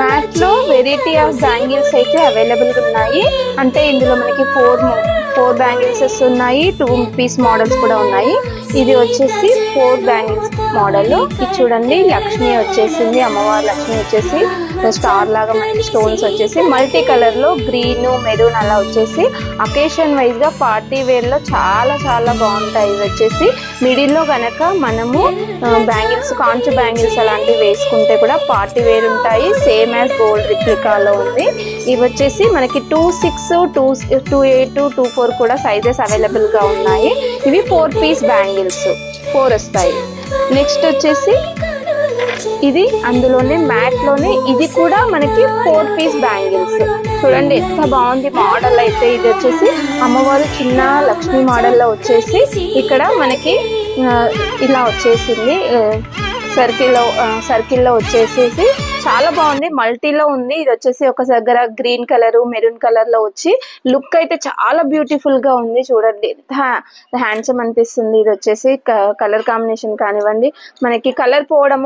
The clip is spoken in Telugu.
మ్యాట్ లో వెరైటీ ఆఫ్ బ్యాంగిల్స్ అయితే అవైలబుల్ గా ఉన్నాయి. అంటే ఇందులో మనకి ఫోర్ బ్యాంగిల్స్ ఉన్నాయి, 2 పీస్ మోడల్స్ కూడా ఉన్నాయి. ఇది వచ్చేసి 4 బ్యాంగిల్స్ మోడల్. ఇది చూడండి, లక్ష్మి వచ్చేసింది, అమ్మవారి లక్ష్మి వచ్చేసి స్టార్ లాగా మనకి స్టోన్స్ వచ్చేసి మల్టీ కలర్ లో గ్రీన్ మెరూన్ అలా వచ్చేసి అకేషన్ వైజ్ గా పార్టీ వేర్ లో చాలా చాలా బాగుంటాయి. ఇవి వచ్చేసి మిడిల్ లో గనక మనము బ్యాంగిల్స్, కాంచు బ్యాంగిల్స్ అలాంటివి వేసుకుంటే కూడా పార్టీ వేర్ ఉంటాయి. సేమ్ యాజ్ గోల్డ్ రిప్లికాలో ఉంది. ఇవి వచ్చేసి మనకి 2.6, 2.8, 2.4 కూడా సైజెస్ అవైలబుల్ గా ఉన్నాయి. ఇవి 4 పీస్ బ్యాంగిల్స్, 4 వస్తాయి. నెక్స్ట్ వచ్చేసి ఇది అందులోనే మ్యాట్ లోనే ఇది కూడా మనకి 4 పీస్ బ్యాంగిల్స్. చూడండి ఎంత బాగుంది మోడల్ అయితే. ఇది వచ్చేసి అమ్మవారు చిన్న లక్ష్మి మోడల్ లో వచ్చేసి ఇక్కడ మనకి ఇలా వచ్చేసింది, సర్కిల్లో వచ్చేసేసి చాలా బాగుంది. మల్టీలో ఉంది. ఇది వచ్చేసి ఒక దగ్గర గ్రీన్ కలర్, మెరూన్ కలర్ లో వచ్చి లుక్ అయితే చాలా బ్యూటిఫుల్ గా ఉంది. చూడండి ఎంత హ్యాండ్సమ్ అనిపిస్తుంది. ఇది వచ్చేసి కలర్ కాంబినేషన్ కానివ్వండి, మనకి కలర్ పోవడము